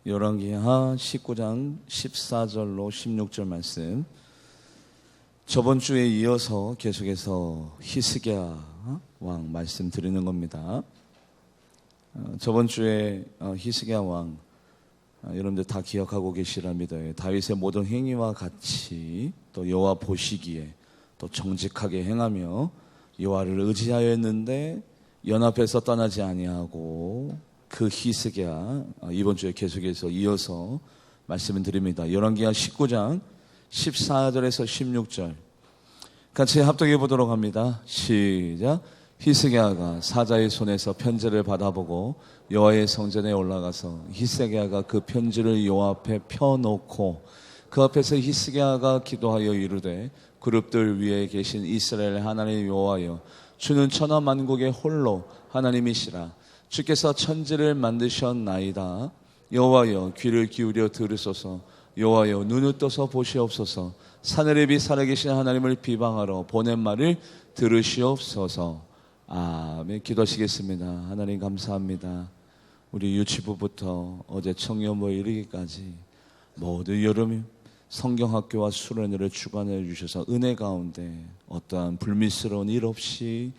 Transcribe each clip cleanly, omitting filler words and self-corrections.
열왕기하 19장 14절로 16절 말씀, 저번 주에 이어서 계속해서 히스기야 왕 말씀 드리는 겁니다. 저번 주에 히스기야 왕, 여러분들 다 기억하고 계시랍니다. 다윗의 모든 행위와 같이 또 여호와 보시기에 또 정직하게 행하며 여호와를 의지하였는데 연합해서 떠나지 아니하고, 그 히스기야 이번 주에 계속해서 이어서 말씀을 드립니다. 열왕기하 19장 14절에서 16절 같이 합독해 보도록 합니다. 시작. 히스기야가 사자의 손에서 편지를 받아보고 여호와의 성전에 올라가서 히스기야가 그 편지를 여호와 앞에 펴놓고 그 앞에서 히스기야가 기도하여 이르되, 그룹들 위에 계신 이스라엘 하나님 여호와여, 주는 천하 만국의 홀로 하나님이시라. 주께서 천지를 만드셨나이다. 여호와여, 귀를 기울여 들으소서. 여호와여, 눈을 떠서 보시옵소서. 하늘에 비 살아계신 하나님을 비방하러 보낸 말을 들으시옵소서. 아멘. 기도하시겠습니다. 하나님 감사합니다. 우리 유치부부터 어제 청년부에 이르기까지 모두 여름 성경학교와 수련회를 주관해 주셔서 은혜 가운데 어떠한 불미스러운 일 없이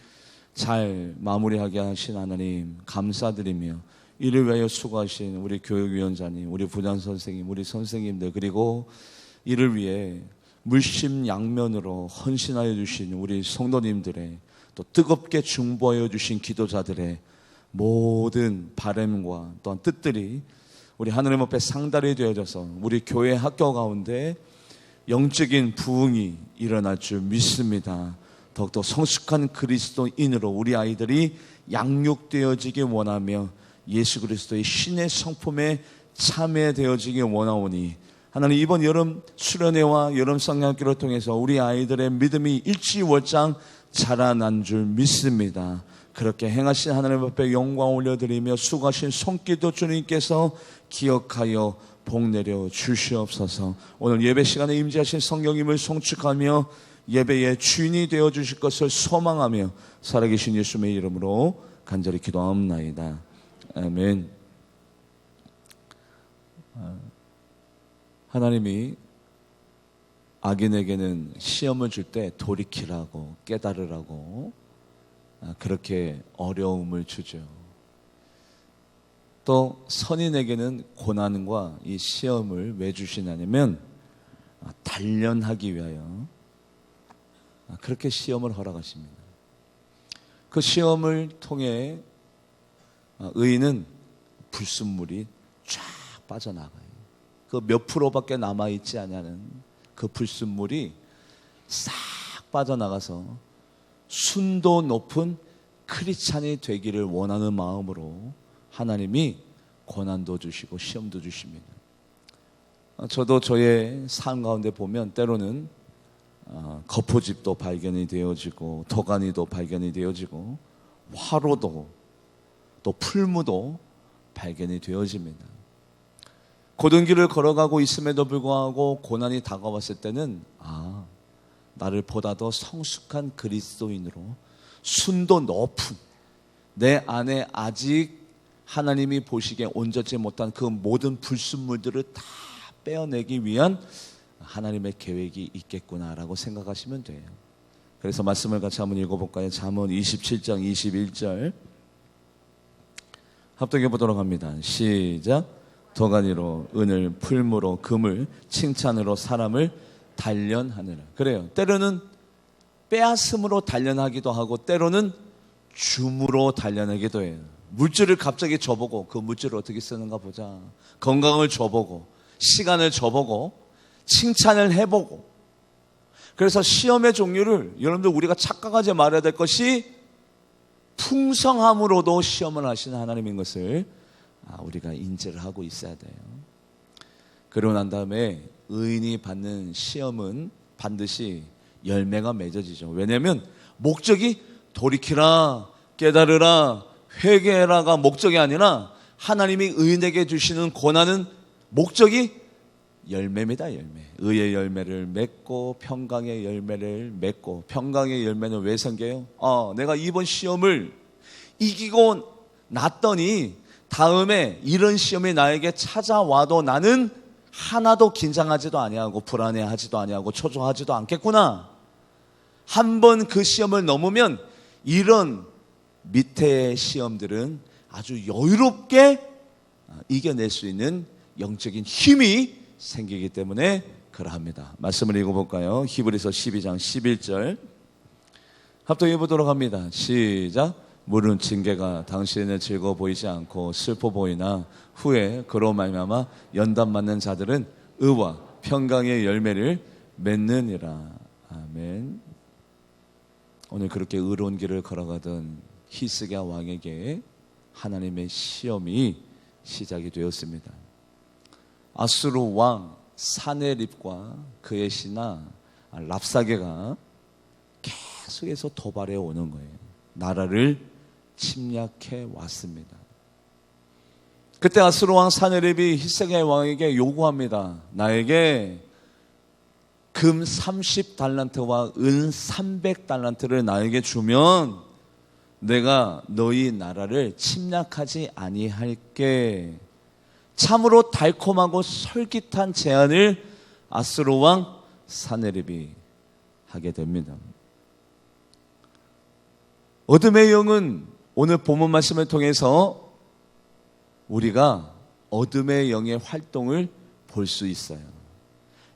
잘 마무리하게 하신 하나님 감사드리며, 이를 위하여 수고하신 우리 교육위원장님, 우리 부장선생님, 우리 선생님들, 그리고 이를 위해 물심양면으로 헌신하여 주신 우리 성도님들의, 또 뜨겁게 중보하여 주신 기도자들의 모든 바람과 또한 뜻들이 우리 하나님 앞에 상달이 되어져서 우리 교회 학교 가운데 영적인 부흥이 일어날 줄 믿습니다. 더욱더 성숙한 그리스도인으로 우리 아이들이 양육되어지기 원하며 예수 그리스도의 신의 성품에 참여되어지기 원하오니, 하나님 이번 여름 수련회와 여름 성경학교를 통해서 우리 아이들의 믿음이 일지월장 자라난 줄 믿습니다. 그렇게 행하신 하나님 앞에 영광 올려드리며 수고하신 손기도 주님께서 기억하여 복내려 주시옵소서. 오늘 예배 시간에 임재하신 성령님을 송축하며 예배의 주인이 되어 주실 것을 소망하며 살아계신 예수님의 이름으로 간절히 기도합나이다. 아멘. 하나님이 악인에게는 시험을 줄 때 돌이키라고, 깨달으라고 그렇게 어려움을 주죠. 또 선인에게는 고난과 이 시험을 왜 주시냐면 단련하기 위하여 그렇게 시험을 허락하십니다. 그 시험을 통해 의인은 불순물이 쫙 빠져나가요. 그 몇 프로밖에 남아있지 않냐는 그 불순물이 싹 빠져나가서 순도 높은 크리스찬이 되기를 원하는 마음으로 하나님이 고난도 주시고 시험도 주십니다. 저도 저의 삶 가운데 보면 때로는 거푸집도 발견이 되어지고 도가니도 발견이 되어지고 화로도 또 풀무도 발견이 되어집니다. 고든 길을 걸어가고 있음에도 불구하고 고난이 다가왔을 때는 나를 보다 더 성숙한 그리스도인으로 순도 높은, 내 안에 아직 하나님이 보시기에 온전치 못한 그 모든 불순물들을 다 빼어내기 위한 하나님의 계획이 있겠구나라고 생각하시면 돼요. 그래서 말씀을 같이 한번 읽어볼까요? 잠언 27장 21절 합독해 보도록 합니다. 시작. 도가니로 은을, 풀무로 금을, 칭찬으로 사람을 단련하느라. 그래요. 때로는 빼앗음으로 단련하기도 하고 때로는 줌으로 단련하기도 해요. 물질을 갑자기 줘보고 그 물질을 어떻게 쓰는가 보자. 건강을 줘보고 시간을 줘보고 칭찬을 해보고. 그래서 시험의 종류를, 여러분들 우리가 착각하지 말아야 될 것이 풍성함으로도 시험을 하시는 하나님인 것을 우리가 인지를 하고 있어야 돼요. 그러고 난 다음에 의인이 받는 시험은 반드시 열매가 맺어지죠. 왜냐하면 목적이 돌이키라, 깨달으라, 회개해라가 목적이 아니라 하나님이 의인에게 주시는 고난은 목적이 열매입니다. 열매. 의의 열매를 맺고 평강의 열매를 맺고. 평강의 열매는 왜 생겨요? 내가 이번 시험을 이기고 났더니 다음에 이런 시험이 나에게 찾아와도 나는 하나도 긴장하지도 아니하고 불안해하지도 아니하고 초조하지도 않겠구나. 한번 그 시험을 넘으면 이런 밑에 시험들은 아주 여유롭게 이겨낼 수 있는 영적인 힘이 생기기 때문에 그러합니다. 말씀을 읽어볼까요? 히브리서 12장 11절 합독해 보도록 합니다. 시작. 물은 징계가 당신에는 즐거워 보이지 않고 슬퍼 보이나 후에 그로 말미암아 연단 맞는 자들은 의와 평강의 열매를 맺느니라. 아멘. 오늘 그렇게 의로운 길을 걸어가던 히스기야 왕에게 하나님의 시험이 시작이 되었습니다. 아수르 왕 사네립과 그의 신하 랍사게가 계속해서 도발해 오는 거예요. 나라를 침략해 왔습니다. 그때 아수르 왕 사네립이 히스기야 왕에게 요구합니다. 나에게 금 30달란트와 은 300달란트를 나에게 주면 내가 너희 나라를 침략하지 아니할게. 참으로 달콤하고 솔깃한 제안을 아수르 왕 사네립이 하게 됩니다. 어둠의 영은 오늘 본문 말씀을 통해서 우리가 어둠의 영의 활동을 볼 수 있어요.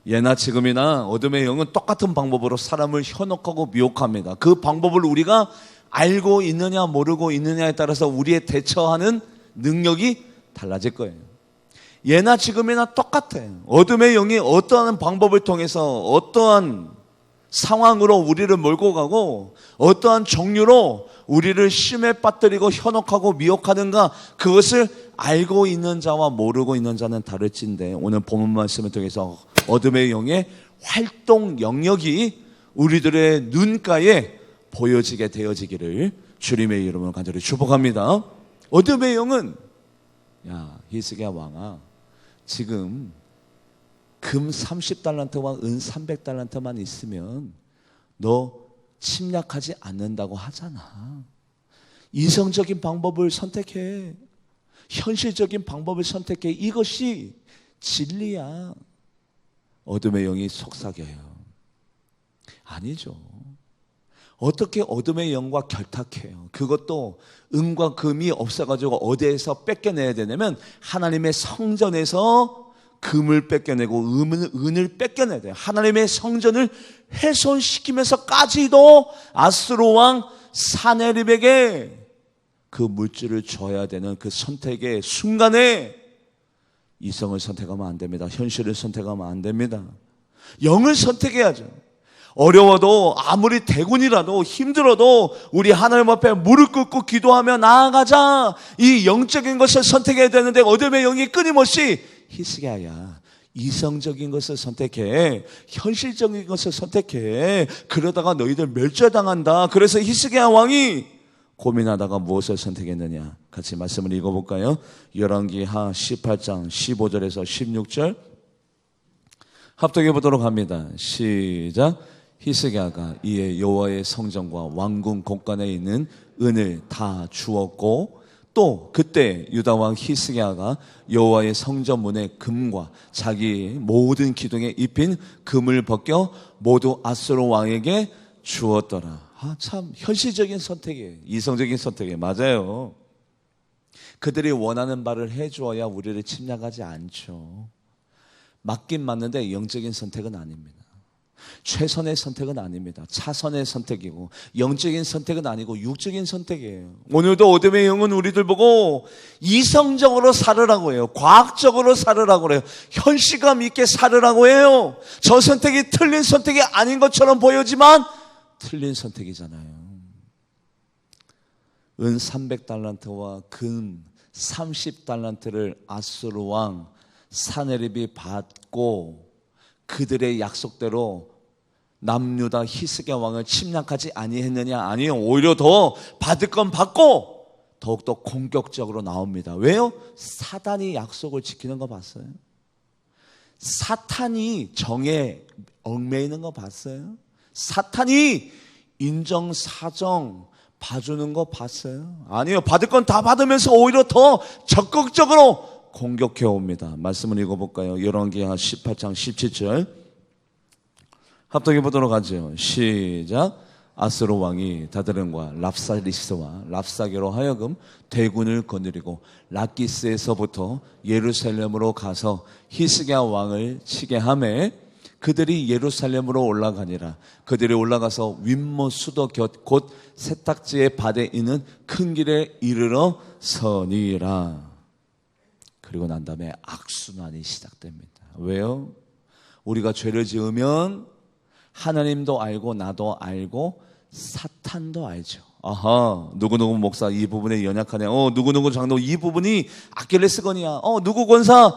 예나 지금이나 어둠의 영은 똑같은 방법으로 사람을 현혹하고 미혹합니다. 그 방법을 우리가 알고 있느냐 모르고 있느냐에 따라서 우리의 대처하는 능력이 달라질 거예요. 예나 지금이나 똑같아요. 어둠의 영이 어떠한 방법을 통해서 어떠한 상황으로 우리를 몰고 가고 어떠한 종류로 우리를 심에 빠뜨리고 현혹하고 미혹하는가, 그것을 알고 있는 자와 모르고 있는 자는 다를진데 오늘 본문 말씀을 통해서 어둠의 영의 활동 영역이 우리들의 눈가에 보여지게 되어지기를 주님의 이름으로 간절히 축복합니다. 어둠의 영은 야 히스기야 왕아, 지금 금 30달란트와 은 300달란트만 있으면 너 침략하지 않는다고 하잖아. 이성적인 방법을 선택해. 현실적인 방법을 선택해. 이것이 진리야. 어둠의 영이 속삭여요. 아니죠. 어떻게 어둠의 영과 결탁해요? 그것도 은과 금이 없어가지고 어디에서 뺏겨내야 되냐면 하나님의 성전에서 금을 뺏겨내고 은을 뺏겨내야 돼요. 하나님의 성전을 훼손시키면서까지도 아수르 왕 사네립에게 그 물질을 줘야 되는 그 선택의 순간에 이성을 선택하면 안 됩니다. 현실을 선택하면 안 됩니다. 영을 선택해야죠. 어려워도 아무리 대군이라도 힘들어도 우리 하나님 앞에 무릎 꿇고 기도하며 나아가자. 이 영적인 것을 선택해야 되는데 어둠의 영이 끊임없이 히스기야야, 이성적인 것을 선택해. 현실적인 것을 선택해. 그러다가 너희들 멸절당한다. 그래서 히스기야 왕이 고민하다가 무엇을 선택했느냐? 같이 말씀을 읽어볼까요? 열왕기하 18장 15절에서 16절 합독해 보도록 합니다. 시작. 히스기야가 이에 여호와의 성전과 왕궁 곳간에 있는 은을 다 주었고 또 그때 유다 왕 히스기야가 여호와의 성전 문의 금과 자기 모든 기둥에 입힌 금을 벗겨 모두 아수르 왕에게 주었더라. 참 현실적인 선택이에요. 이성적인 선택이에요. 맞아요. 그들이 원하는 바를 해주어야 우리를 침략하지 않죠. 맞긴 맞는데 영적인 선택은 아닙니다. 최선의 선택은 아닙니다. 차선의 선택이고 영적인 선택은 아니고 육적인 선택이에요. 오늘도 어둠의 영은 우리들 보고 이성적으로 살으라고 해요. 과학적으로 살으라고 해요. 현실감 있게 살으라고 해요. 저 선택이 틀린 선택이 아닌 것처럼 보여지만 틀린 선택이잖아요. 은 300달란트와 금 30달란트를 아수르 왕 사네립이 받고 그들의 약속대로 남유다 히스기야 왕을 침략하지 아니했느냐? 아니요. 오히려 더 받을 건 받고 더욱더 공격적으로 나옵니다. 왜요? 사단이 약속을 지키는 거 봤어요? 사탄이 정에 얽매이는 거 봤어요? 사탄이 인정사정 봐주는 거 봤어요? 아니요. 받을 건 다 받으면서 오히려 더 적극적으로 공격해 옵니다. 말씀을 읽어볼까요? 열왕기하 18장 17절 합독해 보도록 하죠. 시작. 아스로 왕이 다드름과 랍사리스와 랍사게로 하여금 대군을 거느리고 라키스에서부터 예루살렘으로 가서 히스기야 왕을 치게 하매 그들이 예루살렘으로 올라가니라. 그들이 올라가서 윗모 수도 곁 곧 세탁지의 밭에 있는 큰 길에 이르러 서니라. 그리고 난 다음에 악순환이 시작됩니다. 왜요? 우리가 죄를 지으면 하나님도 알고 나도 알고 사탄도 알죠. 아하, 누구누구 목사 이 부분에 연약하냐. 누구누구 장로 이 부분이 아킬레스건이야. 누구 권사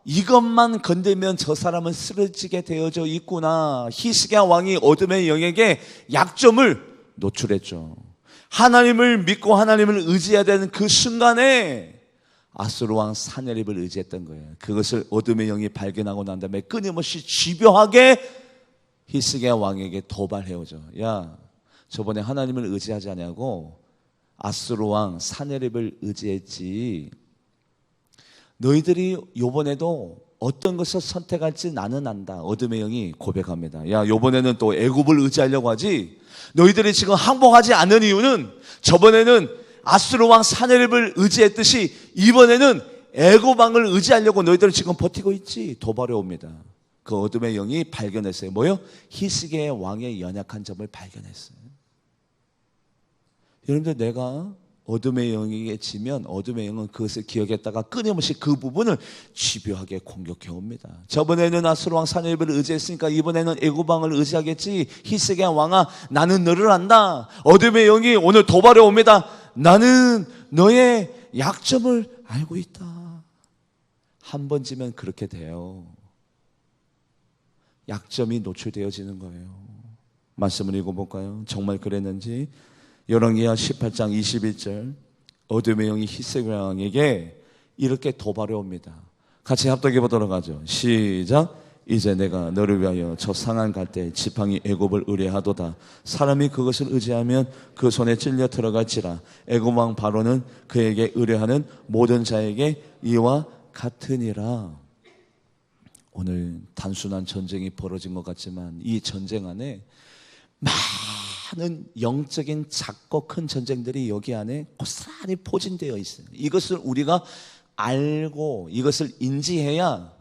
이것만 건들면 저 사람은 쓰러지게 되어져 있구나. 히스기야 왕이 어둠의 영에게 약점을 노출했죠. 하나님을 믿고 하나님을 의지해야 되는 그 순간에 아수르 왕 사네립을 의지했던 거예요. 그것을 어둠의 영이 발견하고 난 다음에 끊임없이 집요하게 히스기야 왕에게 도발해오죠. 야, 저번에 하나님을 의지하지 않냐고 아수르 왕 사네립을 의지했지. 너희들이 요번에도 어떤 것을 선택할지 나는 안다. 어둠의 영이 고백합니다. 야, 요번에는 또 애굽을 의지하려고 하지. 너희들이 지금 항복하지 않는 이유는 저번에는 아수르 왕 사네립을 의지했듯이 이번에는 애굽 왕을 의지하려고 너희들은 지금 버티고 있지. 도발해 옵니다. 그 어둠의 영이 발견했어요. 뭐요? 히스기야 왕의 연약한 점을 발견했어요. 여러분들, 내가 어둠의 영에게 지면 어둠의 영은 그것을 기억했다가 끊임없이 그 부분을 집요하게 공격해 옵니다. 저번에는 아수르 왕 사네립을 의지했으니까 이번에는 애굽 왕을 의지하겠지. 히스기야 왕아, 나는 너를 안다. 어둠의 영이 오늘 도발해 옵니다. 나는 너의 약점을 알고 있다. 한 번 지면 그렇게 돼요. 약점이 노출되어지는 거예요. 말씀을 읽어볼까요? 정말 그랬는지. 열왕기하 18장 21절 어둠의 영이 히스기야 왕에게 이렇게 도발해 옵니다. 같이 합독해 보도록 하죠. 시작. 이제 내가 너를 위하여 저 상한 갈 때 지팡이 애굽을 의뢰하도다. 사람이 그것을 의지하면 그 손에 찔려 들어갈지라. 애굽 왕 바로는 그에게 의뢰하는 모든 자에게 이와 같으니라. 오늘 단순한 전쟁이 벌어진 것 같지만 이 전쟁 안에 많은 영적인 작고 큰 전쟁들이 여기 안에 고스란히 포진되어 있어요. 이것을 우리가 알고 이것을 인지해야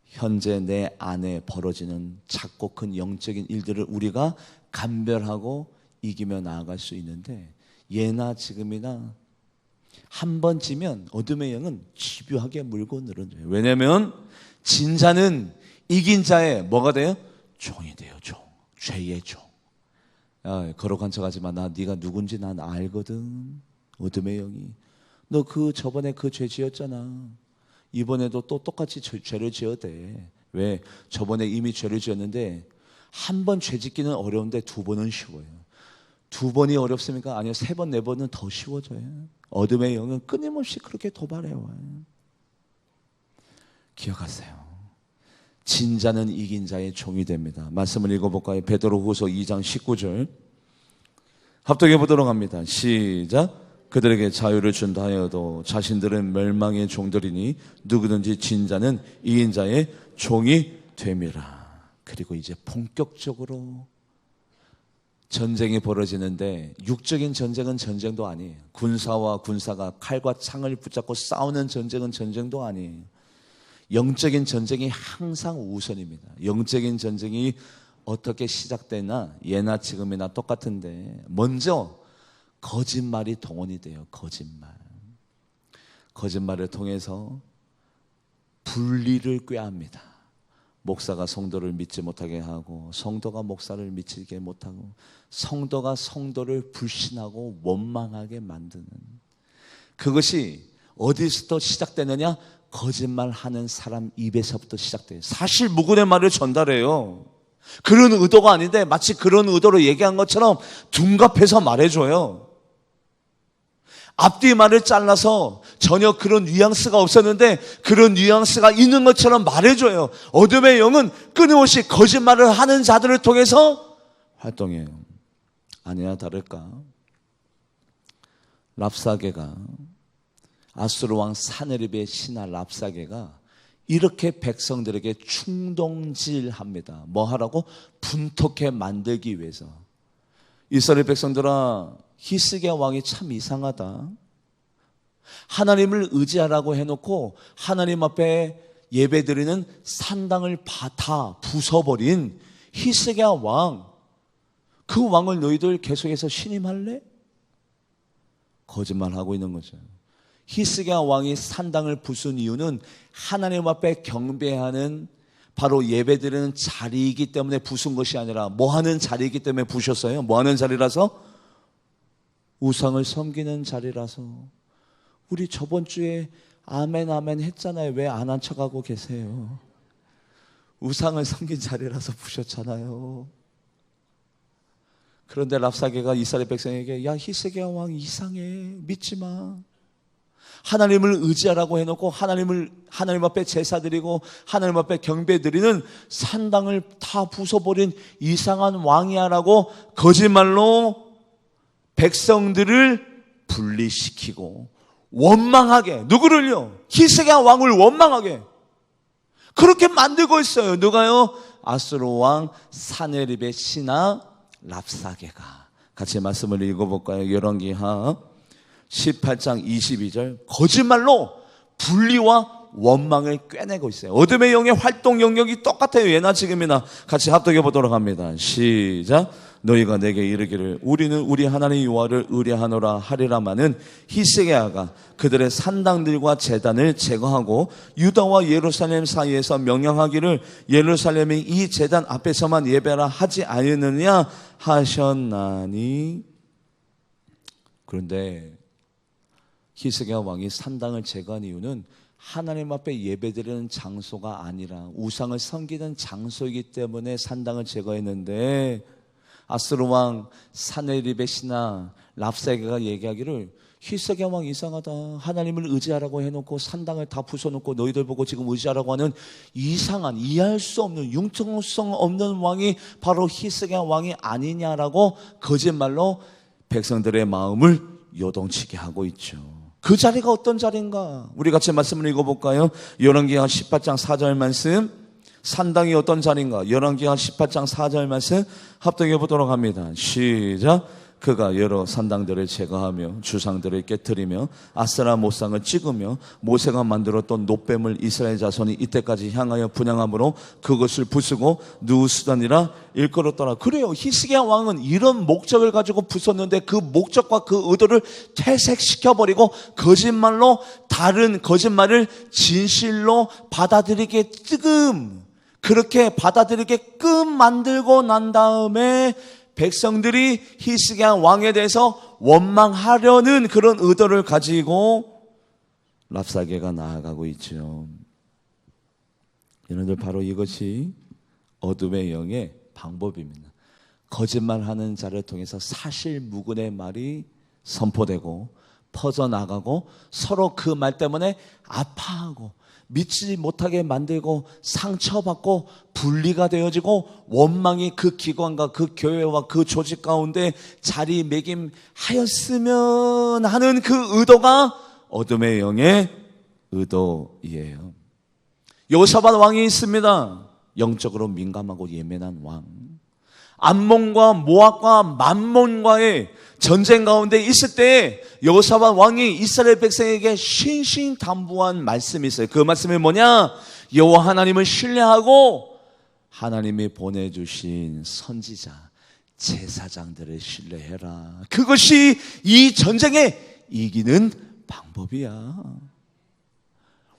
현재 내 안에 벌어지는 작고 큰 영적인 일들을 우리가 감별하고 이기며 나아갈 수 있는데, 예나 지금이나 한 번 지면 어둠의 영은 집요하게 물고 늘어져요. 왜냐하면 진 자는 이긴 자의 뭐가 돼요? 종이 돼요. 종. 죄의 종. 야, 거룩한 척하지만 네가 누군지 난 알거든. 어둠의 영이 너 저번에 그 죄 지었잖아. 이번에도 또 똑같이 죄를 지어도 돼. 왜? 저번에 이미 죄를 지었는데 한 번 죄 짓기는 어려운데 두 번은 쉬워요. 두 번이 어렵습니까? 아니요, 세 번, 네 번은 더 쉬워져요. 어둠의 영은 끊임없이 그렇게 도발해와요. 기억하세요. 진자는 이긴 자의 종이 됩니다. 말씀을 읽어볼까요? 베드로후서 2장 19절 합독해 보도록 합니다. 시작. 그들에게 자유를 준다 하여도 자신들은 멸망의 종들이니 누구든지 진자는 이긴 자의 종이 됨이라. 그리고 이제 본격적으로 전쟁이 벌어지는데, 육적인 전쟁은 전쟁도 아니에요. 군사와 군사가 칼과 창을 붙잡고 싸우는 전쟁은 전쟁도 아니에요. 영적인 전쟁이 항상 우선입니다. 영적인 전쟁이 어떻게 시작되나 예나 지금이나 똑같은데, 먼저 거짓말이 동원이 돼요. 거짓말을 통해서 분리를 꾀합니다. 목사가 성도를 믿지 못하게 하고, 성도가 목사를 믿지 못하고, 성도가 성도를 불신하고 원망하게 만드는, 그것이 어디서부터 시작되느냐? 거짓말하는 사람 입에서부터 시작돼요. 사실 무근의 말을 전달해요. 그런 의도가 아닌데 마치 그런 의도로 얘기한 것처럼 둔갑해서 말해줘요. 앞뒤 말을 잘라서 전혀 그런 뉘앙스가 없었는데 그런 뉘앙스가 있는 것처럼 말해줘요. 어둠의 영은 끊임없이 거짓말을 하는 자들을 통해서 활동해요. 아니나 다를까 랍사게가 아수르 왕 사네립의 신하 랍사게가 이렇게 백성들에게 충동질합니다. 뭐 하라고? 분통케 만들기 위해서. 이스라엘 백성들아, 히스기야 왕이 참 이상하다. 하나님을 의지하라고 해놓고 하나님 앞에 예배드리는 산당을 다 부숴버린 히스기야 왕, 그 왕을 너희들 계속해서 신임할래? 거짓말하고 있는 거죠. 히스기야 왕이 산당을 부순 이유는 하나님 앞에 경배하는 바로 예배드리는 자리이기 때문에 부순 것이 아니라 뭐 하는 자리이기 때문에 부셨어요? 뭐 하는 자리라서? 우상을 섬기는 자리라서. 우리 저번 주에 아멘 아멘 했잖아요. 왜 안 한 척하고 계세요? 우상을 섬긴 자리라서 부셨잖아요. 그런데 랍사게가 이스라엘 백성에게 야, 히스기야 왕 이상해, 믿지 마. 하나님을 의지하라고 해놓고 하나님 앞에 제사 드리고 하나님 앞에 경배 드리는 산당을 다 부숴버린 이상한 왕이야라고 거짓말로 백성들을 분리시키고 원망하게, 누구를요? 히스기야 왕을 원망하게 그렇게 만들고 있어요. 누가요? 아수르 왕 사네립의 신하 랍사게가. 같이 말씀을 읽어볼까요? 열왕기하 18장 22절. 거짓말로 분리와 원망을 꿰내고 있어요. 어둠의 영의 활동 영역이 똑같아요. 예나 지금이나. 같이 합독해 보도록 합니다. 시작. 너희가 내게 이르기를 우리는 우리 하나님 여호와를 의뢰하노라 하리라마는 히스기야가 그들의 산당들과 제단을 제거하고 유다와 예루살렘 사이에서 명령하기를 예루살렘이 이 제단 앞에서만 예배라 하지 아니느냐 하셨나니. 그런데 히스기야 왕이 산당을 제거한 이유는 하나님 앞에 예배드리는 장소가 아니라 우상을 섬기는 장소이기 때문에 산당을 제거했는데, 아수르 왕 사네립의 신하 랍사게가 얘기하기를 히스기야 왕 이상하다. 하나님을 의지하라고 해놓고 산당을 다 부숴놓고 너희들 보고 지금 의지하라고 하는 이상한, 이해할 수 없는, 융통성 없는 왕이 바로 히스기야 왕이 아니냐라고 거짓말로 백성들의 마음을 요동치게 하고 있죠. 그 자리가 어떤 자리인가? 우리 같이 말씀을 읽어볼까요? 열왕기하 18장 4절 말씀. 산당이 어떤 자리인가? 열왕기하 18장 4절 말씀 합독해 보도록 합니다. 시작. 그가 여러 산당들을 제거하며 주상들을 깨뜨리며 아세라 모상을 찍으며 모세가 만들었던 놋뱀을 이스라엘 자손이 이때까지 향하여 분향함으로 그것을 부수고 누수단이라 일컬었더라. 그래요. 히스기야 왕은 이런 목적을 가지고 부쉈는데 그 목적과 그 의도를 퇴색시켜버리고 거짓말로 다른 거짓말을 진실로 받아들이게 그렇게 받아들이게끔 만들고 난 다음에 백성들이 히스기야 왕에 대해서 원망하려는 그런 의도를 가지고 랍사게가 나아가고 있죠. 여러분들, 바로 이것이 어둠의 영의 방법입니다. 거짓말하는 자를 통해서 사실무근의 말이 선포되고 퍼져나가고 서로 그 말 때문에 아파하고 믿지 못하게 만들고 상처받고 분리가 되어지고 원망이 그 기관과 그 교회와 그 조직 가운데 자리매김하였으면 하는 그 의도가 어둠의 영의 의도이에요. 여호사밧 왕이 있습니다. 영적으로 민감하고 예민한 왕. 암몬과 모압과 맘몬과의 전쟁 가운데 있을 때 여호사밧 왕이 이스라엘 백성에게 신신당부한 말씀이 있어요. 그 말씀이 뭐냐? 여호와 하나님을 신뢰하고 하나님이 보내주신 선지자, 제사장들을 신뢰해라. 그것이 이 전쟁에 이기는 방법이야.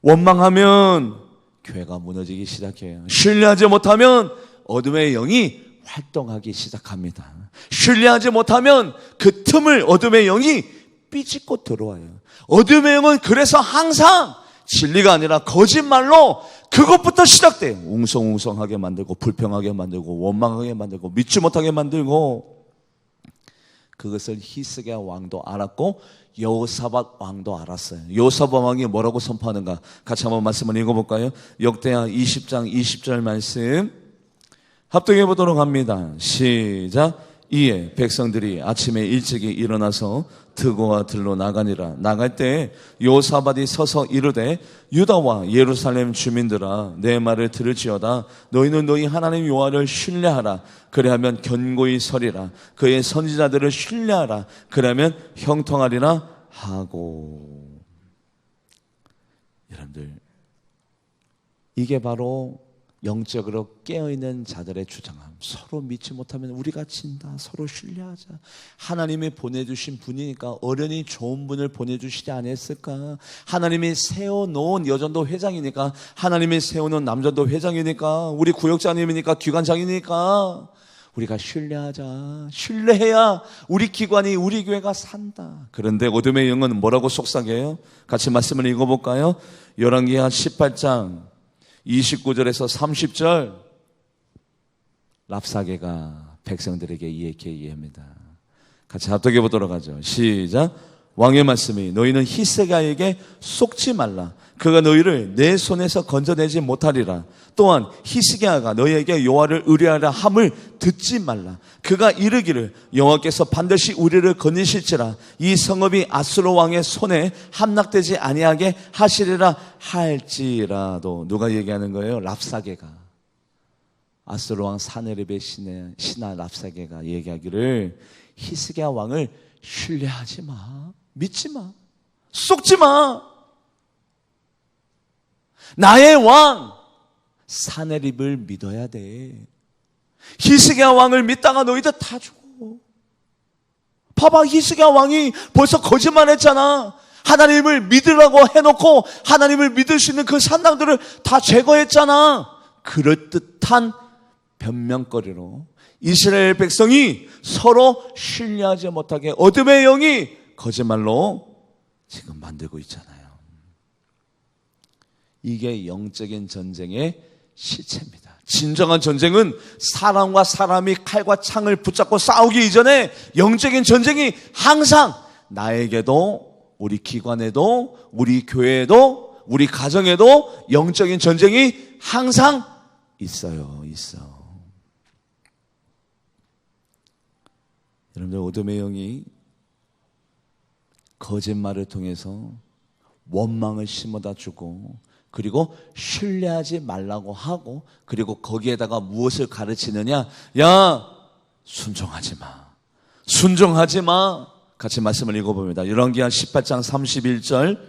원망하면 교회가 무너지기 시작해요. 신뢰하지 못하면 어둠의 영이 활동하기 시작합니다. 신뢰하지 못하면 그 틈을 어둠의 영이 삐집고 들어와요. 어둠의 영은 그래서 항상 진리가 아니라 거짓말로 그것부터 시작돼요. 웅성웅성하게 만들고 불평하게 만들고 원망하게 만들고 믿지 못하게 만들고. 그것을 히스기야 왕도 알았고 여호사밧 왕도 알았어요. 여호사밧 왕이 뭐라고 선포하는가? 같이 한번 말씀을 읽어볼까요? 역대하 20장 20절 말씀 합독해 보도록 합니다. 시작. 이에 백성들이 아침에 일찍이 일어나서 드고와 들로 나가니라. 나갈 때 요사밧이 서서 이르되 유다와 예루살렘 주민들아 내 말을 들을지어다. 너희는 너희 하나님 여호와를 신뢰하라. 그리하면 견고히 서리라. 그의 선지자들을 신뢰하라. 그러면 형통하리라 하고. 여러분들, 이게 바로 영적으로 깨어있는 자들의 주장함. 서로 믿지 못하면 우리가 진다. 서로 신뢰하자. 하나님이 보내주신 분이니까 어련히 좋은 분을 보내주시지 않았을까? 하나님이 세워놓은 여전도 회장이니까, 하나님이 세워놓은 남전도 회장이니까, 우리 구역장님이니까, 기관장이니까 우리가 신뢰하자. 신뢰해야 우리 기관이, 우리 교회가 산다. 그런데 어둠의 영은 뭐라고 속삭여요? 같이 말씀을 읽어볼까요? 열왕기하 18장 29절에서 30절. 랍사게가 백성들에게 이렇게 얘기합니다. 같이 합독해 보도록 하죠. 시작. 왕의 말씀이 너희는 히스기야에게 속지 말라. 그가 너희를 내 손에서 건져내지 못하리라. 또한 히스기야가 너희에게 여호와를 의뢰하라 함을 듣지 말라. 그가 이르기를 여호와께서 반드시 우리를 건지실지라. 이 성읍이 아수르 왕의 손에 함락되지 아니하게 하시리라 할지라도. 누가 얘기하는 거예요? 랍사게가. 아수르 왕 사네립의 신하 랍사게가 얘기하기를 히스기야 왕을 신뢰하지 마. 믿지 마. 속지 마. 나의 왕 사네립을 믿어야 돼. 히스기야 왕을 믿다가 너희들 다 죽어. 봐봐, 히스기야 왕이 벌써 거짓말했잖아. 하나님을 믿으라고 해놓고 하나님을 믿을 수 있는 그 산당들을 다 제거했잖아. 그럴듯한 변명거리로 이스라엘 백성이 서로 신뢰하지 못하게 어둠의 영이 거짓말로 지금 만들고 있잖아요. 이게 영적인 전쟁의 실체입니다. 진정한 전쟁은 사람과 사람이 칼과 창을 붙잡고 싸우기 이전에 영적인 전쟁이 항상 나에게도, 우리 기관에도, 우리 교회에도, 우리 가정에도 영적인 전쟁이 항상 있어요. 여러분들, 어둠의 영이 거짓말을 통해서 원망을 심어다 주고, 그리고 신뢰하지 말라고 하고, 그리고 거기에다가 무엇을 가르치느냐? 야, 순종하지 마. 순종하지 마. 같이 말씀을 읽어봅니다. 열왕기하 18장 31절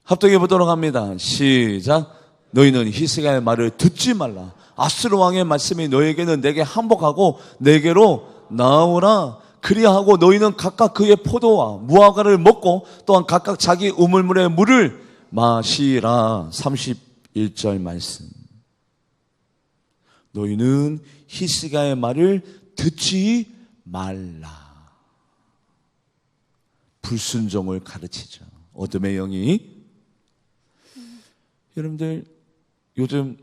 합독해 보도록 합니다. 시작. 너희는 히스기야의 말을 듣지 말라. 아수르 왕의 말씀이 너에게는 내게 항복하고 내게로 나오라. 그리하고 너희는 각각 그의 포도와 무화과를 먹고 또한 각각 자기 우물물의 물을 마시라. 31절 말씀. 너희는 히스기야의 말을 듣지 말라. 불순종을 가르치죠. 어둠의 영이. 여러분들, 요즘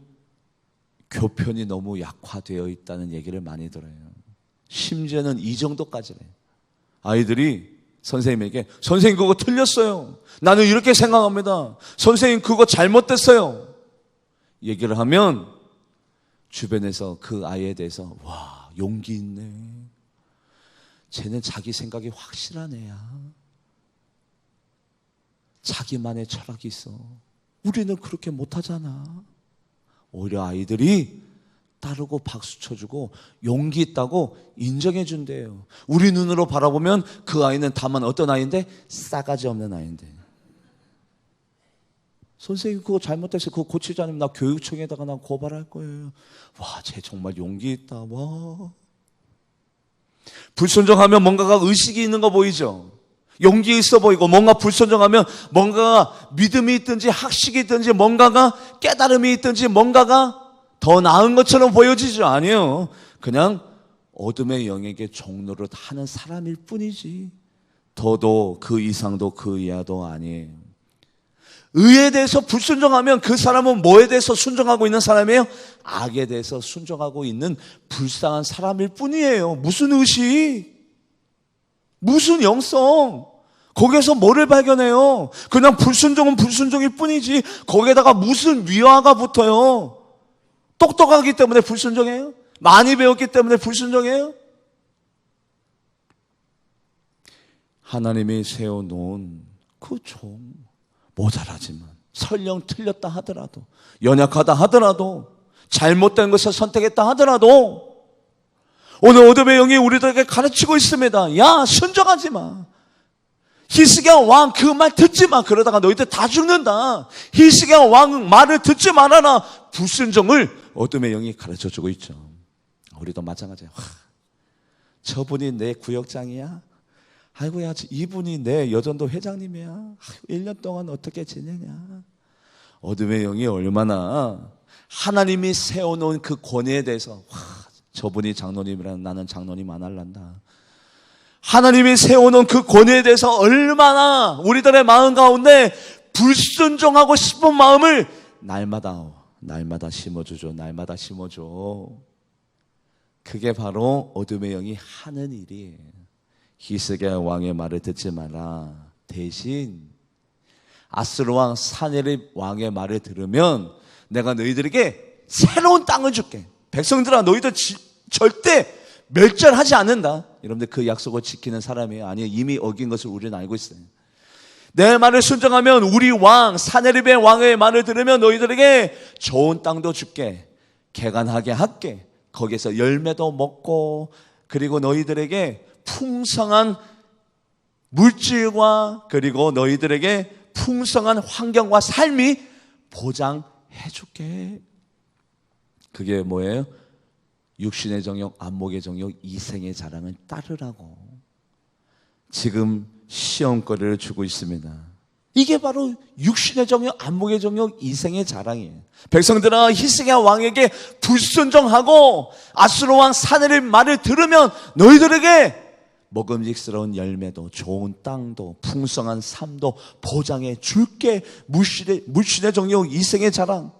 교편이 너무 약화되어 있다는 얘기를 많이 들어요. 심지어는 이 정도까지네. 아이들이 선생님에게 선생님 그거 틀렸어요. 나는 이렇게 생각합니다. 선생님 그거 잘못됐어요. 얘기를 하면 주변에서 그 아이에 대해서 와, 용기 있네. 쟤는 자기 생각이 확실한 애야. 자기만의 철학이 있어. 우리는 그렇게 못하잖아. 오히려 아이들이 따르고 박수 쳐주고 용기 있다고 인정해 준대요. 우리 눈으로 바라보면 그 아이는 다만 어떤 아이인데? 싸가지 없는 아이인데. 선생님 그거 잘못됐어요. 그거 고치지 않으면 나 교육청에다가 나 고발할 거예요. 와, 쟤 정말 용기 있다. 와. 불순종하면 뭔가가 의식이 있는 거 보이죠? 용기 있어 보이고, 뭔가 불순종하면 뭔가가 믿음이 있든지 학식이 있든지 뭔가가 깨달음이 있든지 뭔가가 더 나은 것처럼 보여지죠. 아니에요. 그냥 어둠의 영에게 종노릇 하는 사람일 뿐이지 더도 그 이상도 그 이하도 아니에요. 의에 대해서 불순종하면 그 사람은 뭐에 대해서 순종하고 있는 사람이에요? 악에 대해서 순종하고 있는 불쌍한 사람일 뿐이에요. 무슨 의식? 무슨 영성? 거기에서 뭐를 발견해요? 그냥 불순종은 불순종일 뿐이지 거기에다가 무슨 위화가 붙어요? 똑똑하기 때문에 불순종해요? 많이 배웠기 때문에 불순종해요? 하나님이 세워놓은 그 종, 모자라지만 설령 틀렸다 하더라도, 연약하다 하더라도, 잘못된 것을 선택했다 하더라도 오늘 어둠의 영이 우리들에게 가르치고 있습니다. 야, 순종하지 마. 히스기야 왕 그 말 듣지 마. 그러다가 너희들 다 죽는다. 히스기야 왕 말을 듣지 말아라. 불순종을 어둠의 영이 가르쳐주고 있죠. 우리도 마찬가지야. 저분이 내 구역장이야? 아이고야, 이분이 내 여전도 회장님이야? 1년 동안 어떻게 지내냐? 어둠의 영이 얼마나 하나님이 세워놓은 그 권위에 대해서, 저분이 장로님이라는 나는 장로님 안 할란다. 하나님이 세워놓은 그 권위에 대해서 얼마나 우리들의 마음 가운데 불순종하고 싶은 마음을 날마다 심어주죠. 날마다 심어줘. 그게 바로 어둠의 영이 하는 일이에요. 히스기야 왕의 말을 듣지 마라. 대신 아수르 왕 사네립 왕의 말을 들으면 내가 너희들에게 새로운 땅을 줄게. 백성들아, 너희들 절대 멸절하지 않는다. 여러분들 그 약속을 지키는 사람이에요? 아니요, 이미 어긴 것을 우리는 알고 있어요. 내 말을 순종하면 우리 왕 사네립의 왕의 말을 들으면 너희들에게 좋은 땅도 줄게. 개간하게 할게. 거기에서 열매도 먹고, 그리고 너희들에게 풍성한 물질과 그리고 너희들에게 풍성한 환경과 삶이 보장해줄게. 그게 뭐예요? 육신의 정욕, 안목의 정욕, 이생의 자랑을 따르라고 지금 시험거리를 주고 있습니다. 이게 바로 육신의 정욕, 안목의 정욕, 이생의 자랑이에요. 백성들아, 히스기야 왕에게 불순종하고 아수르 왕 사네립 말을 들으면 너희들에게 먹음직스러운 열매도, 좋은 땅도, 풍성한 삶도 보장해 줄게. 물신의 정욕, 이생의 자랑,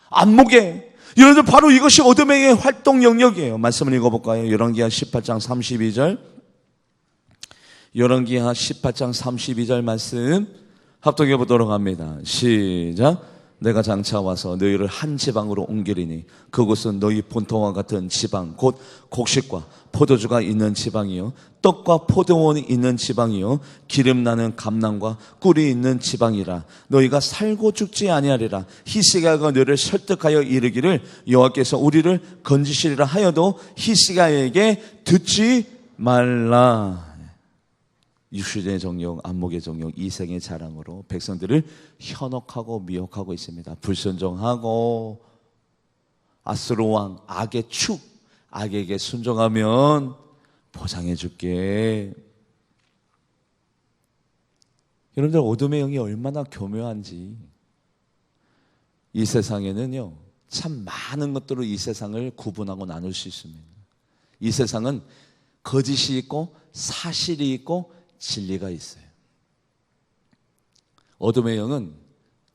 안목의, 여러분들 바로 이것이 어둠의 활동 영역이에요. 말씀을 읽어볼까요? 열왕기하 18장 32절. 열왕기하 18장 32절 말씀 합독해 보도록 합니다. 시작. 내가 장차 와서 너희를 한 지방으로 옮기리니 그곳은 너희 본토와 같은 지방, 곧 곡식과 포도주가 있는 지방이요, 떡과 포도원이 있는 지방이요, 기름 나는 감람과 꿀이 있는 지방이라. 너희가 살고 죽지 아니하리라. 히스기야가 너를 설득하여 이르기를 여호와께서 우리를 건지시리라 하여도 히스기야에게 듣지 말라. 육신의 정욕, 안목의 정욕, 이생의 자랑으로 백성들을 현혹하고 미혹하고 있습니다. 불순종하고 아수르 왕 악의 축, 악에게 순종하면 보장해 줄게. 여러분들, 어둠의 영이 얼마나 교묘한지. 이 세상에는요, 참 많은 것들로 이 세상을 구분하고 나눌 수 있습니다. 이 세상은 거짓이 있고 사실이 있고 진리가 있어요. 어둠의 영은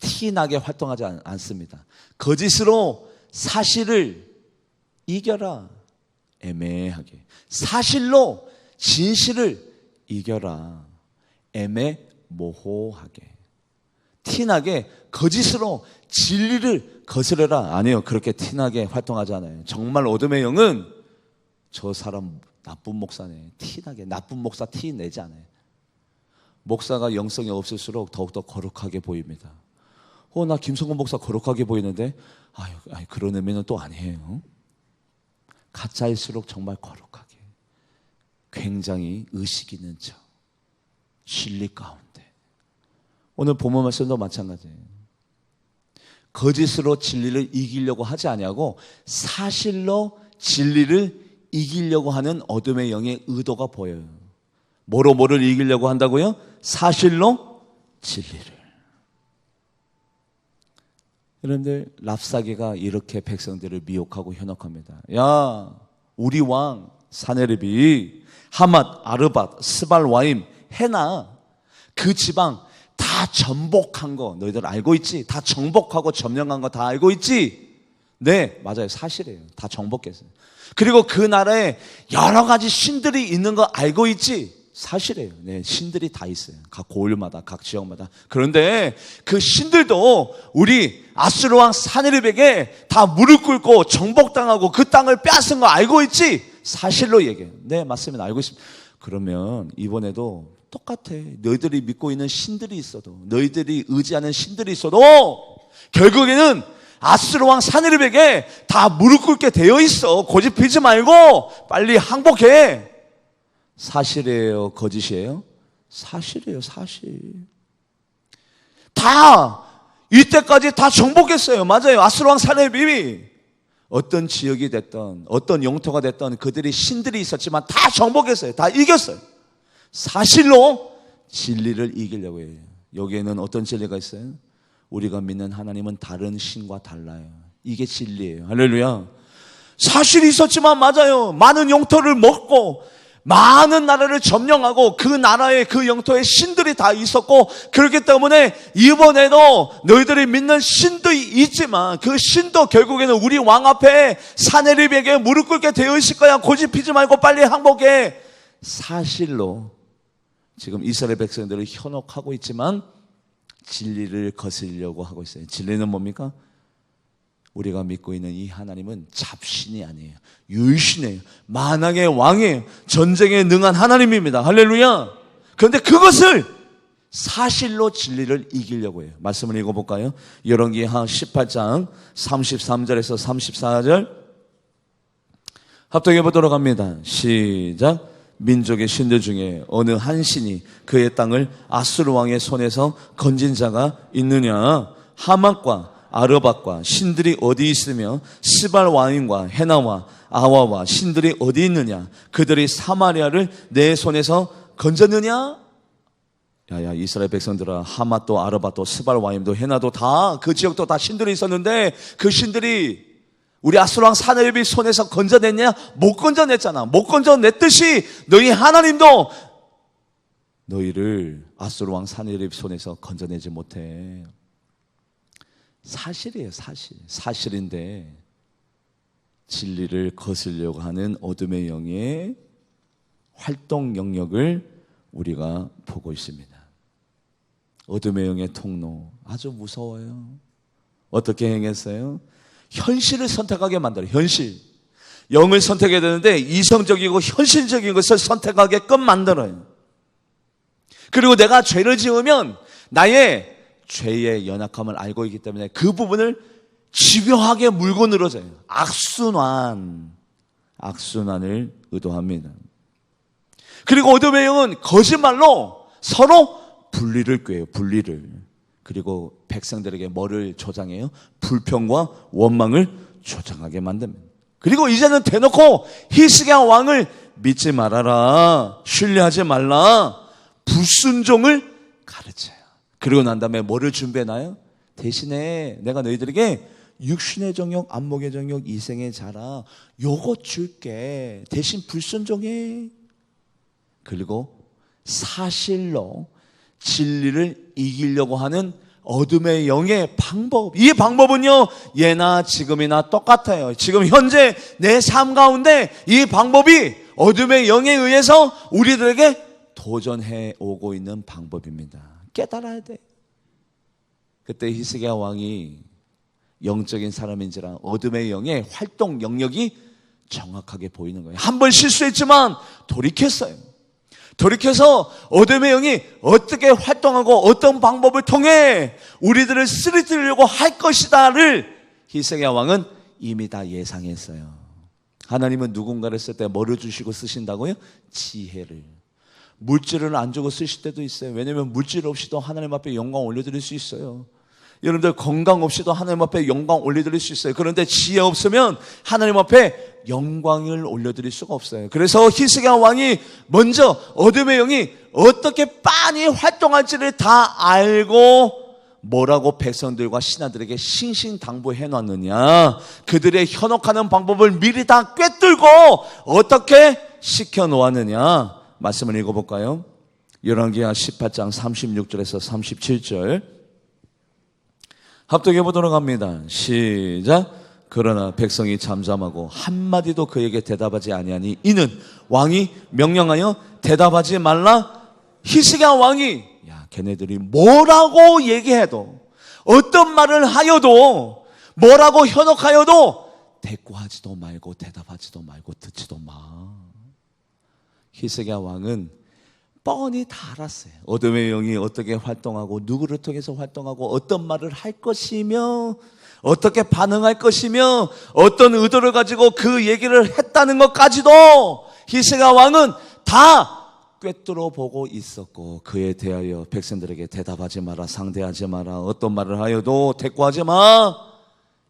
티나게 활동하지 않습니다. 거짓으로 사실을 이겨라. 애매하게. 사실로 진실을 이겨라. 애매모호하게. 티나게 거짓으로 진리를 거스르라. 아니요, 그렇게 티나게 활동하지 않아요. 정말 어둠의 영은 저 사람 나쁜 목사네, 티나게 나쁜 목사 티 내지 않아요. 목사가 영성이 없을수록 더욱더 거룩하게 보입니다. 나 김성곤 목사 거룩하게 보이는데 아유, 그런 의미는 또 아니에요. 가짜일수록 정말 거룩하게, 굉장히 의식 있는 척, 진리 가운데. 오늘 본문 말씀도 마찬가지예요. 거짓으로 진리를 이기려고 하지 아니하고 사실로 진리를 이기려고 하는 어둠의 영의 의도가 보여요. 뭐를 이기려고 한다고요? 사실로 진리를. 여러분들, 랍사게가 이렇게 백성들을 미혹하고 현혹합니다. 야, 우리 왕 사네립이 하맛, 아르밧, 스발와임, 헤나 그 지방 다 정복한 거 너희들 알고 있지? 다 정복하고 점령한 거 다 알고 있지? 네, 맞아요. 사실이에요. 다 정복했어요. 그리고 그 나라에 여러 가지 신들이 있는 거 알고 있지? 사실이에요. 네, 신들이 다 있어요. 각 고을마다, 각 지역마다. 그런데 그 신들도 우리 아수르 왕 사네립에게 다 무릎 꿇고 정복당하고 그 땅을 빼앗은 거 알고 있지? 사실로 얘기해요. 네, 맞습니다. 알고 있습니다. 그러면 이번에도 똑같아. 너희들이 믿고 있는 신들이 있어도, 너희들이 의지하는 신들이 있어도 결국에는 아수르 왕 사네립에게 다 무릎 꿇게 되어 있어. 고집 피지 말고 빨리 항복해. 사실이에요, 거짓이에요? 사실이에요, 사실. 다 이때까지 다 정복했어요. 맞아요. 아수르 왕 사네립이 어떤 지역이 됐던, 어떤 영토가 됐던 그들이 신들이 있었지만 다 정복했어요. 다 이겼어요. 사실로 진리를 이기려고 해요. 여기에는 어떤 진리가 있어요? 우리가 믿는 하나님은 다른 신과 달라요. 이게 진리예요. 할렐루야. 사실이 있었지만 맞아요. 많은 영토를 먹고 많은 나라를 점령하고 그 나라에, 그 영토에 신들이 다 있었고, 그렇기 때문에 이번에도 너희들이 믿는 신도 있지만 그 신도 결국에는 우리 왕 앞에 사네립에게 무릎 꿇게 되어 있을 거야. 고집 피지 말고 빨리 항복해. 사실로 지금 이스라엘 백성들을 현혹하고 있지만 진리를 거스르려고 하고 있어요. 진리는 뭡니까? 우리가 믿고 있는 이 하나님은 잡신이 아니에요. 유일신이에요. 만왕의 왕이에요. 전쟁에 능한 하나님입니다. 할렐루야. 그런데 그것을 사실로 진리를 이기려고 해요. 말씀을 읽어볼까요? 열왕기하 18장 33절에서 34절 합독해 보도록 합니다. 시작. 민족의 신들 중에 어느 한 신이 그의 땅을 아수르 왕의 손에서 건진 자가 있느냐? 하맛과 아르밧과 신들이 어디 있으며 스발 왕인과 헤나와 아와와 신들이 어디 있느냐? 그들이 사마리아를 내 손에서 건졌느냐? 야야, 이스라엘 백성들아, 하맛도 아르밧도 스발 왕임도 헤나도 다 그 지역도 다 신들이 있었는데 그 신들이 우리 아수르 왕 사네립이 손에서 건져냈냐? 못 건져냈잖아. 못 건져냈듯이 너희 하나님도 너희를 아수르 왕 사네립 손에서 건져내지 못해. 사실이에요, 사실. 사실인데 진리를 거스르려고 하는 어둠의 영의 활동 영역을 우리가 보고 있습니다. 어둠의 영의 통로 아주 무서워요. 어떻게 행했어요? 현실을 선택하게 만들어요. 현실. 영을 선택해야 되는데 이성적이고 현실적인 것을 선택하게끔 만들어요. 그리고 내가 죄를 지으면 나의 죄의 연약함을 알고 있기 때문에 그 부분을 집요하게 물고 늘어져요. 악순환을 의도합니다. 그리고 어둠의 영은 거짓말로 서로 분리를 꾀요. 분리를. 그리고 백성들에게 뭐를 조장해요? 불평과 원망을 조장하게 만듭니다. 그리고 이제는 대놓고 히스기야 왕을 믿지 말아라, 신뢰하지 말라, 불순종을 가르쳐요. 그리고 난 다음에 뭐를 준비해놔요? 대신에 내가 너희들에게 육신의 정욕, 안목의 정욕, 이생의 자라, 요거 줄게. 대신 불순종해. 그리고 사실로 진리를 이기려고 하는 어둠의 영의 방법. 이 방법은요, 예나 지금이나 똑같아요. 지금 현재 내 삶 가운데 이 방법이 어둠의 영에 의해서 우리들에게 도전해 오고 있는 방법입니다. 깨달아야 돼. 그때 히스기야 왕이 영적인 사람인지라 어둠의 영의 활동 영역이 정확하게 보이는 거예요. 한 번 실수했지만 돌이켰어요. 돌이켜서 어둠의 영이 어떻게 활동하고 어떤 방법을 통해 우리들을 쓰러뜨리려고 할 것이다를 히스기야 왕은 이미 다 예상했어요. 하나님은 누군가를 쓸 때 뭐를 주시고 쓰신다고요? 지혜를. 물질을 안 주고 쓰실 때도 있어요. 왜냐하면 물질 없이도 하나님 앞에 영광 올려드릴 수 있어요. 여러분들 건강 없이도 하나님 앞에 영광 올려드릴 수 있어요. 그런데 지혜 없으면 하나님 앞에 영광을 올려드릴 수가 없어요. 그래서 히스기야 왕이 먼저 어둠의 영이 어떻게 빤히 활동할지를 다 알고 뭐라고 백성들과 신하들에게 신신당부해 놨느냐, 그들의 현혹하는 방법을 미리 다 꿰뚫고 어떻게 시켜 놓았느냐. 말씀을 읽어볼까요? 열왕기하 18장 36절에서 37절 합독해 보도록 합니다. 시작. 그러나 백성이 잠잠하고 한마디도 그에게 대답하지 아니하니 이는 왕이 명령하여 대답하지 말라. 히스기야 왕이 걔네들이 뭐라고 얘기해도, 어떤 말을 하여도, 뭐라고 현혹하여도 대꾸하지도 말고 대답하지도 말고 듣지도 마. 히스기야 왕은 뻔히 다 알았어요. 어둠의 영이 어떻게 활동하고 누구를 통해서 활동하고 어떤 말을 할 것이며 어떻게 반응할 것이며 어떤 의도를 가지고 그 얘기를 했다는 것까지도 히스기야 왕은 다 꿰뚫어 보고 있었고, 그에 대하여 백성들에게 대답하지 마라, 상대하지 마라, 어떤 말을 하여도 대꾸하지 마,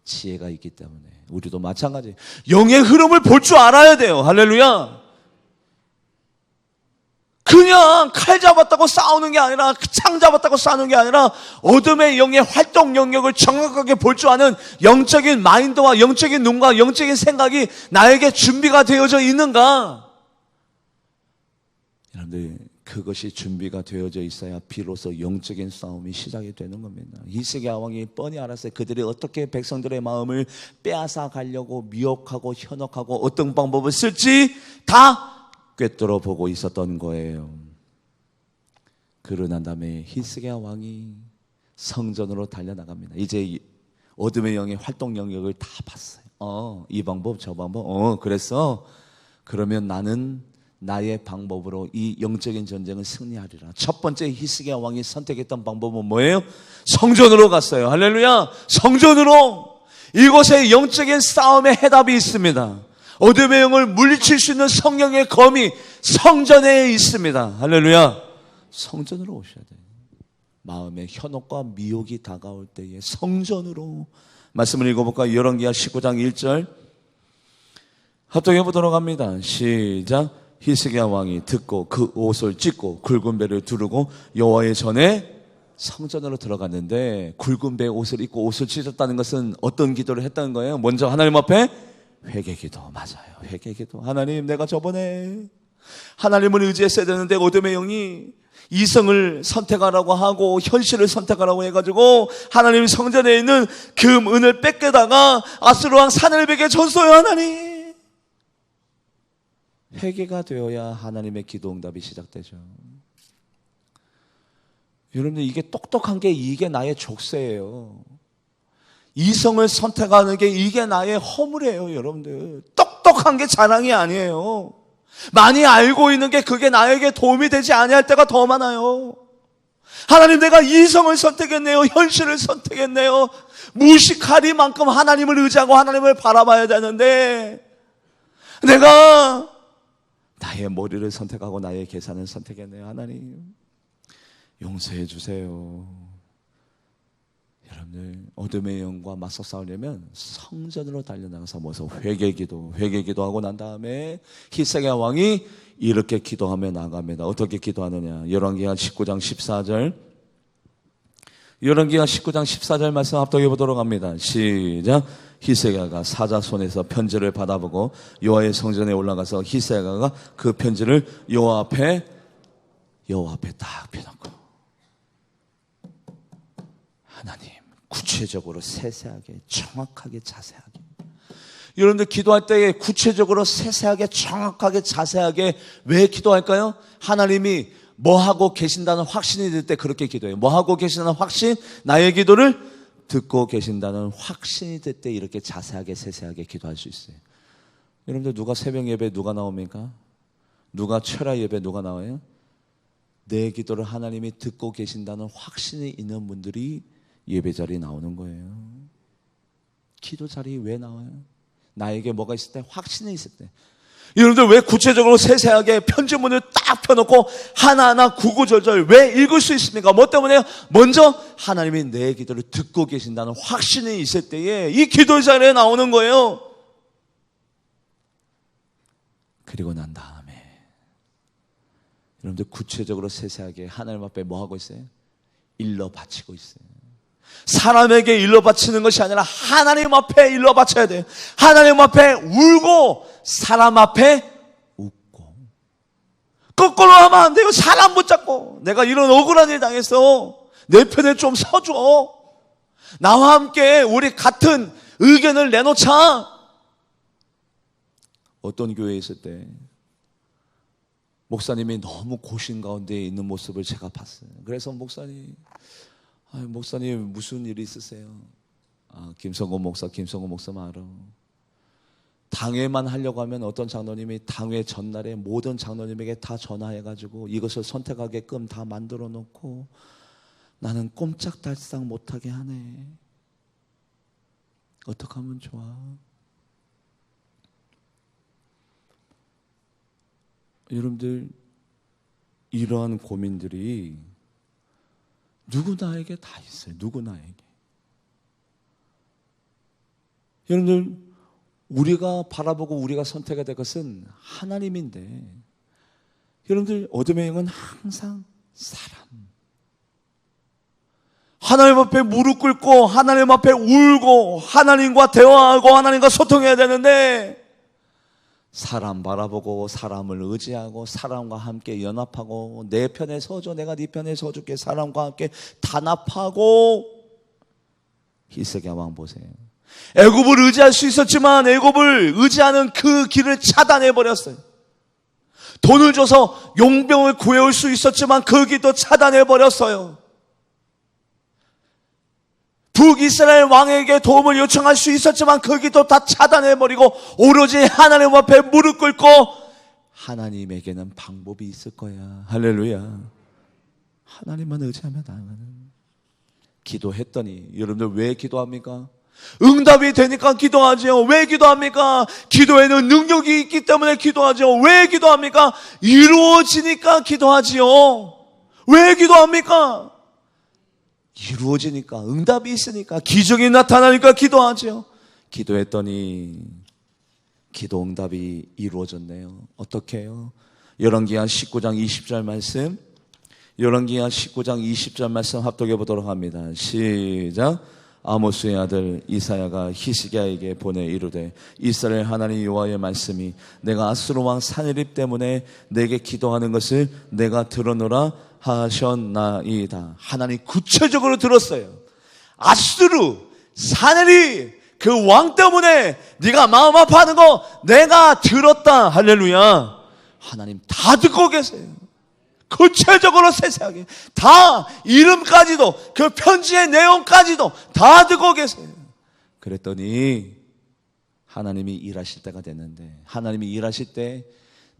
지혜가 있기 때문에 우리도 마찬가지 영의 흐름을 볼 줄 알아야 돼요. 할렐루야. 그냥 칼 잡았다고 싸우는 게 아니라, 창 잡았다고 싸우는 게 아니라 어둠의 영의 활동 영역을 정확하게 볼 줄 아는 영적인 마인드와 영적인 눈과 영적인 생각이 나에게 준비가 되어져 있는가? 여러분들, 그것이 준비가 되어져 있어야 비로소 영적인 싸움이 시작이 되는 겁니다. 히스기야 왕이 뻔히 알았어요. 그들이 어떻게 백성들의 마음을 빼앗아 가려고 미혹하고 현혹하고 어떤 방법을 쓸지 다 꿰뚫어 보고 있었던 거예요. 그러고 난 다음에 히스기야 왕이 성전으로 달려나갑니다. 이제 어둠의 영의 활동 영역을 다 봤어요. 이 방법 저 방법 그랬어. 그러면 나는 나의 방법으로 이 영적인 전쟁을 승리하리라. 첫 번째 히스기야 왕이 선택했던 방법은 뭐예요? 성전으로 갔어요. 할렐루야. 성전으로. 이곳에 영적인 싸움의 해답이 있습니다. 어둠의 영을 물리칠 수 있는 성령의 검이 성전에 있습니다. 할렐루야. 성전으로 오셔야 돼요. 마음의 현혹과 미혹이 다가올 때에 성전으로. 말씀을 읽어볼까요? 열왕기하 19장 1절 합독해 보도록 합니다. 시작. 히스기야 왕이 듣고 그 옷을 찢고 굵은 배를 두르고 여호와의 전에 성전으로 들어갔는데, 굵은 배 옷을 입고 옷을 찢었다는 것은 어떤 기도를 했다는 거예요? 먼저 하나님 앞에 회개기도. 맞아요. 회개기도. 하나님, 내가 저번에 하나님을 의지했어야 되는데 어둠의 영이 이성을 선택하라고 하고 현실을 선택하라고 해가지고 하나님 성전에 있는 금, 은을 뺏겨다가 아수르 왕 사늘백에 줬어요. 하나님, 회개가 되어야 하나님의 기도 응답이 시작되죠. 여러분들, 이게 똑똑한 게 이게 나의 족쇄예요. 이성을 선택하는 게 이게 나의 허물이에요. 여러분들, 똑똑한 게 자랑이 아니에요. 많이 알고 있는 게 그게 나에게 도움이 되지 아니할 때가 더 많아요. 하나님, 내가 이성을 선택했네요. 현실을 선택했네요. 무식하리만큼 하나님을 의지하고 하나님을 바라봐야 되는데 내가 나의 머리를 선택하고 나의 계산을 선택했네요. 하나님, 용서해 주세요. 여러분들, 어둠의 영과 맞서 싸우려면 성전으로 달려나가서 먼저 회개기도 하고 난 다음에 히스기야 왕이 이렇게 기도하며 나갑니다. 어떻게 기도하느냐? 열왕기하 19장 14절 열왕기하 19장 14절 말씀 합독해 보도록 합니다. 시작. 히스기야가 사자 손에서 편지를 받아보고 여호와의 성전에 올라가서 히스기야가 그 편지를 여호와 앞에 딱 펴놓고, 하나님, 구체적으로 세세하게 정확하게 자세하게. 여러분들, 기도할 때에 구체적으로 세세하게 정확하게 자세하게 왜 기도할까요? 하나님이 뭐하고 계신다는 확신이 들 때 그렇게 기도해요. 뭐하고 계신다는 확신, 나의 기도를 듣고 계신다는 확신이 들 때 이렇게 자세하게 세세하게 기도할 수 있어요. 여러분들, 누가 새벽 예배 누가 나옵니까? 누가 철야 예배 누가 나와요? 내 기도를 하나님이 듣고 계신다는 확신이 있는 분들이 예배 자리에 나오는 거예요. 기도 자리에 왜 나와요? 나에게 뭐가 있을 때, 확신이 있을 때. 여러분들, 왜 구체적으로 세세하게 편지문을 딱 펴놓고 하나하나 구구절절 왜 읽을 수 있습니까? 뭐 때문에요? 먼저 하나님이 내 기도를 듣고 계신다는 확신이 있을 때에 이 기도 자리에 나오는 거예요. 그리고 난 다음에 여러분들, 구체적으로 세세하게 하나님 앞에 뭐 하고 있어요? 일러 바치고 있어요. 사람에게 일러 바치는 것이 아니라 하나님 앞에 일러 바쳐야 돼요. 하나님 앞에 울고 사람 앞에 웃고. 거꾸로 하면 안 돼요. 사람 붙잡고, 내가 이런 억울한 일 당했어, 내 편에 좀 서줘, 나와 함께 우리 같은 의견을 내놓자. 어떤 교회에 있을 때 목사님이 너무 고심 가운데 있는 모습을 제가 봤어요. 그래서 목사님 무슨 일이 있으세요? 김성곤 목사만 알아. 당회만 하려고 하면 어떤 장로님이 당회 전날에 모든 장로님에게 다 전화해가지고 이것을 선택하게끔 다 만들어 놓고 나는 꼼짝달싹 못하게 하네. 어떻게 하면 좋아? 여러분들, 이러한 고민들이 누구나에게 다 있어요. 누구나에게. 여러분들, 우리가 바라보고 우리가 선택해야 될 것은 하나님인데, 여러분들, 어둠의 영은 항상 사람. 하나님 앞에 무릎 꿇고 하나님 앞에 울고 하나님과 대화하고 하나님과 소통해야 되는데, 사람 바라보고 사람을 의지하고 사람과 함께 연합하고 내 편에 서줘, 내가 네 편에 서줄게, 사람과 함께 단합하고. 히스기야 왕 보세요. 애굽을 의지할 수 있었지만 애굽을 의지하는 그 길을 차단해 버렸어요. 돈을 줘서 용병을 구해올 수 있었지만 그 길도 차단해 버렸어요. 북이스라엘 왕에게 도움을 요청할 수 있었지만 그 길도 다 차단해 버리고 오로지 하나님 앞에 무릎 꿇고, 하나님에게는 방법이 있을 거야. 할렐루야. 하나님만 의지하면 나는. 기도했더니, 여러분들 왜 기도합니까? 응답이 되니까 기도하지요. 왜 기도합니까? 기도에는 능력이 있기 때문에 기도하지요. 왜 기도합니까? 이루어지니까 기도하지요. 왜 기도합니까? 이루어지니까, 응답이 있으니까, 기적이 나타나니까 기도하지요. 기도했더니 기도 응답이 이루어졌네요. 어떻게 해요? 열왕기하 19장 20절 말씀, 열왕기하 19장 20절 말씀 합독해 보도록 합니다. 시작. 아모스의 아들 이사야가 히스기야에게 보내 이르되, 이스라엘 하나님 여호와의 말씀이 내가 아수르 왕 산헤립 때문에 내게 기도하는 것을 내가 들었노라 하셨나이다. 하나님 구체적으로 들었어요. 아수르 산헤립 그 왕 때문에 네가 마음 아파하는 거 내가 들었다. 할렐루야. 하나님 다 듣고 계세요. 구체적으로 세세하게 다, 이름까지도 그 편지의 내용까지도 다 듣고 계세요. 그랬더니 하나님이 일하실 때가 됐는데, 하나님이 일하실 때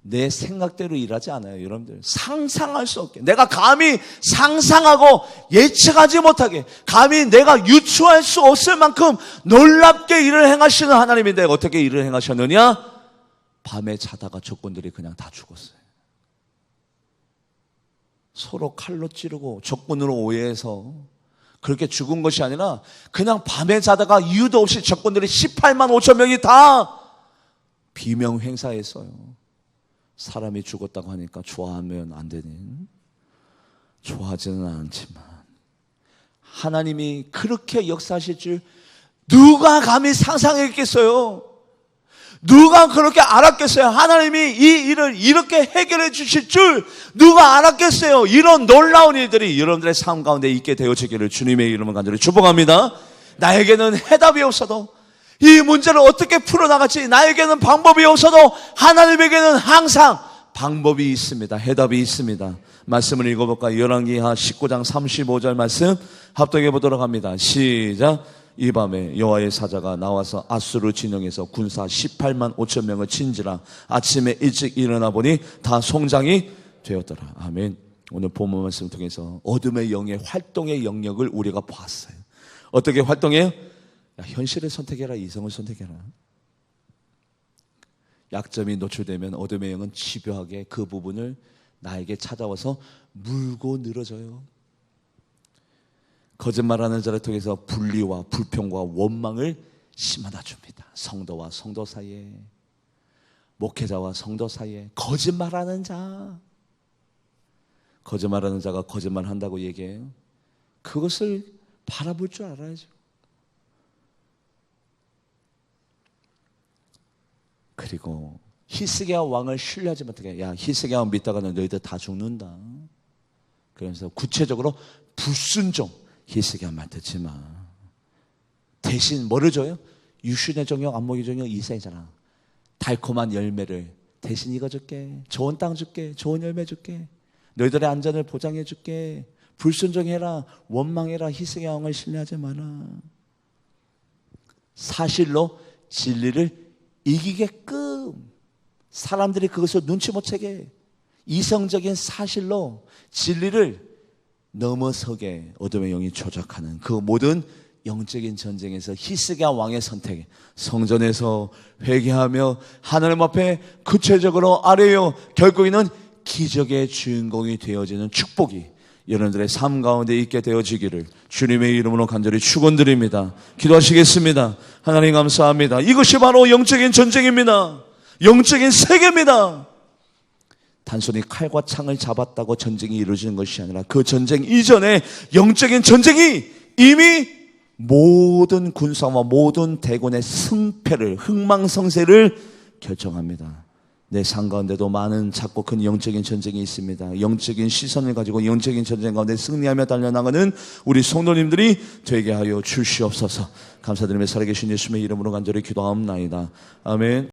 내 생각대로 일하지 않아요. 여러분들, 상상할 수 없게, 내가 감히 상상하고 예측하지 못하게, 감히 내가 유추할 수 없을 만큼 놀랍게 일을 행하시는 하나님인데, 어떻게 일을 행하셨느냐? 밤에 자다가 적군들이 그냥 다 죽었어요. 서로 칼로 찌르고 적군으로 오해해서 그렇게 죽은 것이 아니라 그냥 밤에 자다가 이유도 없이 적군들이 18만 5천 명이 다 비명 행사했어요. 사람이 죽었다고 하니까 좋아하면 안 되니? 좋아하지는 않지만 하나님이 그렇게 역사하실 줄 누가 감히 상상했겠어요? 누가 그렇게 알았겠어요? 하나님이 이 일을 이렇게 해결해 주실 줄 누가 알았겠어요? 이런 놀라운 일들이 여러분들의 삶 가운데 있게 되어지기를 주님의 이름으로 간절히 축복합니다. 나에게는 해답이 없어도, 이 문제를 어떻게 풀어나갈지 나에게는 방법이 없어도 하나님에게는 항상 방법이 있습니다. 해답이 있습니다. 말씀을 읽어볼까요? 열왕기하 19장 35절 말씀 합독해 보도록 합니다. 시작. 이 밤에 여호와의 사자가 나와서 아수르 진영에서 군사 18만 5천 명을 친지라 아침에 일찍 일어나 보니 다 송장이 되었더라. 아멘. 오늘 본문 말씀을 통해서 어둠의 영의 활동의 영역을 우리가 봤어요. 어떻게 활동해요? 야, 현실을 선택해라, 이성을 선택해라. 약점이 노출되면 어둠의 영은 집요하게 그 부분을 나에게 찾아와서 물고 늘어져요. 거짓말하는 자를 통해서 분리와 불평과 원망을 심어다 줍니다. 성도와 성도 사이에, 목회자와 성도 사이에 거짓말하는 자, 거짓말하는 자가 거짓말한다고 얘기해요. 그것을 바라볼 줄 알아야죠. 그리고 히스기야 왕을 신뢰하지 못하게, 야, 히스기야 왕 믿다가는 너희들 다 죽는다. 그러면서 구체적으로 불순종, 히스기야 말 듣지 마. 대신 뭐를 줘요? 유신의 정역, 안목의 정역, 이사이잖아. 달콤한 열매를 대신 이거 줄게. 좋은 땅 줄게. 좋은 열매 줄게. 너희들의 안전을 보장해 줄게. 불순종해라. 원망해라. 히스기야 왕을 신뢰하지 마라. 사실로 진리를 이기게끔 사람들이 그것을 눈치 못 채게 이성적인 사실로 진리를 넘어서게 어둠의 영이 조작하는 그 모든 영적인 전쟁에서 히스기야 왕의 선택, 성전에서 회개하며 하나님 앞에 구체적으로 아뢰어 결국에는 기적의 주인공이 되어지는 축복이 여러분들의 삶 가운데 있게 되어지기를 주님의 이름으로 간절히 축원드립니다. 기도하시겠습니다. 하나님 감사합니다. 이것이 바로 영적인 전쟁입니다. 영적인 세계입니다. 단순히 칼과 창을 잡았다고 전쟁이 이루어지는 것이 아니라 그 전쟁 이전에 영적인 전쟁이 이미 모든 군사와 모든 대군의 승패를, 흥망성쇠를 결정합니다. 내 삶 가운데도 많은 작고 큰 영적인 전쟁이 있습니다. 영적인 시선을 가지고 영적인 전쟁 가운데 승리하며 달려나가는 우리 성도님들이 되게 하여 주시옵소서. 감사드리며 살아계신 예수님의 이름으로 간절히 기도하옵나이다. 아멘.